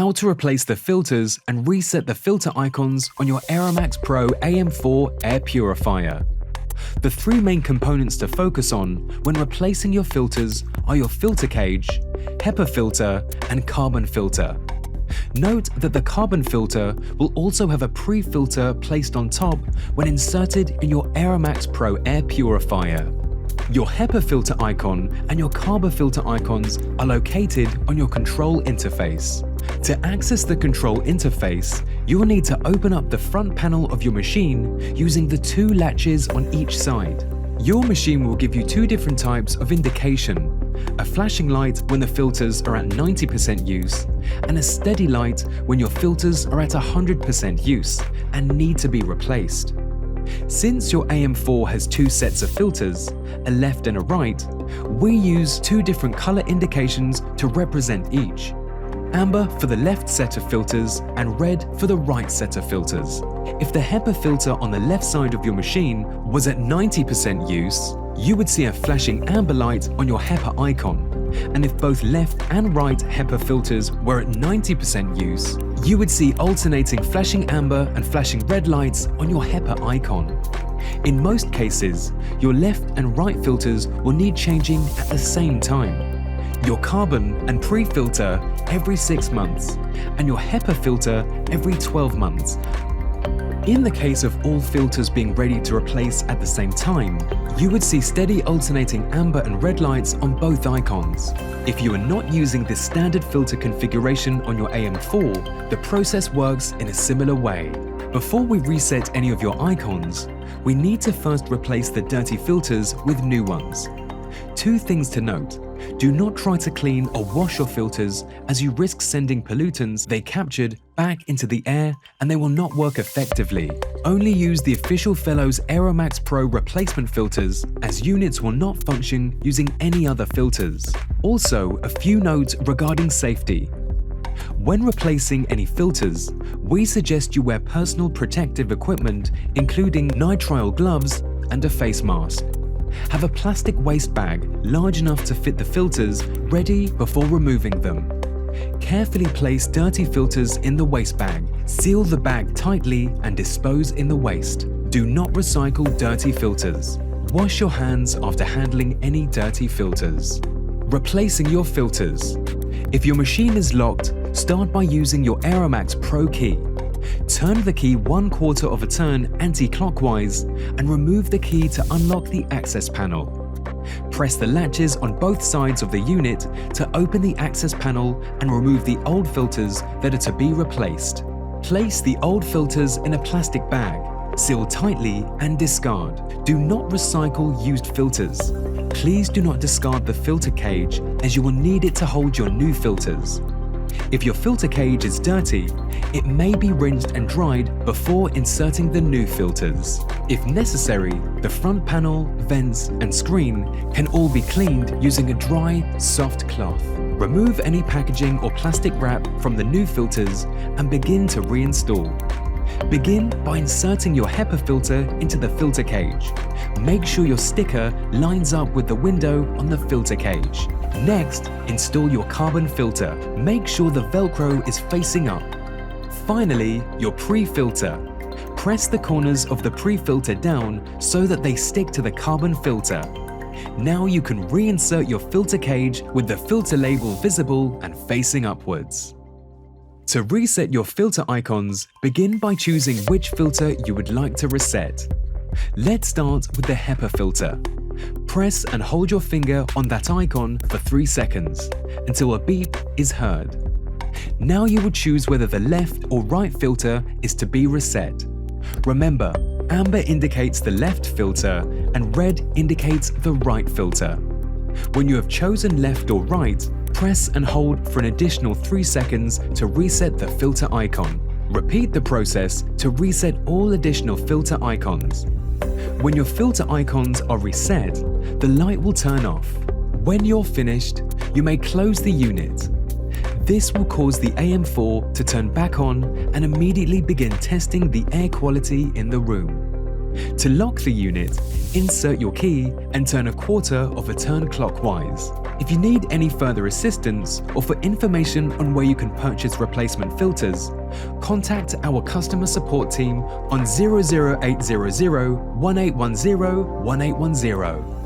how to replace the filters and reset the filter icons on your AeraMax Pro AM4 air purifier. The three main components to focus on when replacing your filters are your filter cage, HEPA filter, and carbon filter. Note that the carbon filter will also have a pre-filter placed on top when inserted in your AeraMax Pro air purifier. Your HEPA filter icon and your carbon filter icons are located on your control interface. To access the control interface, you will need to open up the front panel of your machine using the two latches on each side. Your machine will give you two different types of indication: a flashing light when the filters are at 90% use, and a steady light when your filters are at 100% use and need to be replaced. Since your AM4 has two sets of filters, a left and a right, we use two different color indications to represent each: amber for the left set of filters and red for the right set of filters. If the HEPA filter on the left side of your machine was at 90% use, you would see a flashing amber light on your HEPA icon. And if both left and right HEPA filters were at 90% use, you would see alternating flashing amber and flashing red lights on your HEPA icon. In most cases, your left and right filters will need changing at the same time. Your carbon and pre-filter every 6 months, and your HEPA filter every 12 months. In the case of all filters being ready to replace at the same time, you would see steady alternating amber and red lights on both icons. If you are not using this standard filter configuration on your AM4, the process works in a similar way. Before we reset any of your icons, we need to first replace the dirty filters with new ones. Two things to note: do not try to clean or wash your filters, as you risk sending pollutants they captured back into the air and they will not work effectively. Only use the official Fellows AeraMax Pro replacement filters, as units will not function using any other filters. Also, a few notes regarding safety. When replacing any filters, we suggest you wear personal protective equipment, including nitrile gloves and a face mask. Have a plastic waste bag large enough to fit the filters ready before removing them. Carefully place dirty filters in the waste bag, seal the bag tightly and dispose in the waste. Do not recycle dirty filters. Wash your hands after handling any dirty filters. Replacing your filters. If your machine is locked, start by using your AeraMax Pro key. Turn the key 1/4 of a turn anti-clockwise and remove the key to unlock the access panel. Press the latches on both sides of the unit to open the access panel and remove the old filters that are to be replaced. Place the old filters in a plastic bag, seal tightly and discard. Do not recycle used filters. Please do not discard the filter cage, as you will need it to hold your new filters. If your filter cage is dirty, it may be rinsed and dried before inserting the new filters. If necessary, the front panel, vents, and screen can all be cleaned using a dry, soft cloth. Remove any packaging or plastic wrap from the new filters and begin to reinstall. Begin by inserting your HEPA filter into the filter cage. Make sure your sticker lines up with the window on the filter cage. Next, install your carbon filter. Make sure the Velcro is facing up. Finally, your pre-filter. Press the corners of the pre-filter down so that they stick to the carbon filter. Now you can reinsert your filter cage with the filter label visible and facing upwards. To reset your filter icons, begin by choosing which filter you would like to reset. Let's start with the HEPA filter. Press and hold your finger on that icon for 3 seconds until a beep is heard. Now you would choose whether the left or right filter is to be reset. Remember, amber indicates the left filter and red indicates the right filter. When you have chosen left or right, press and hold for an additional 3 seconds to reset the filter icon. Repeat the process to reset all additional filter icons. When your filter icons are reset, the light will turn off. When you're finished, you may close the unit. This will cause the AM4 to turn back on and immediately begin testing the air quality in the room. To lock the unit, insert your key and turn a quarter of a turn clockwise. If you need any further assistance or for information on where you can purchase replacement filters, contact our customer support team on 00800 1810 1810.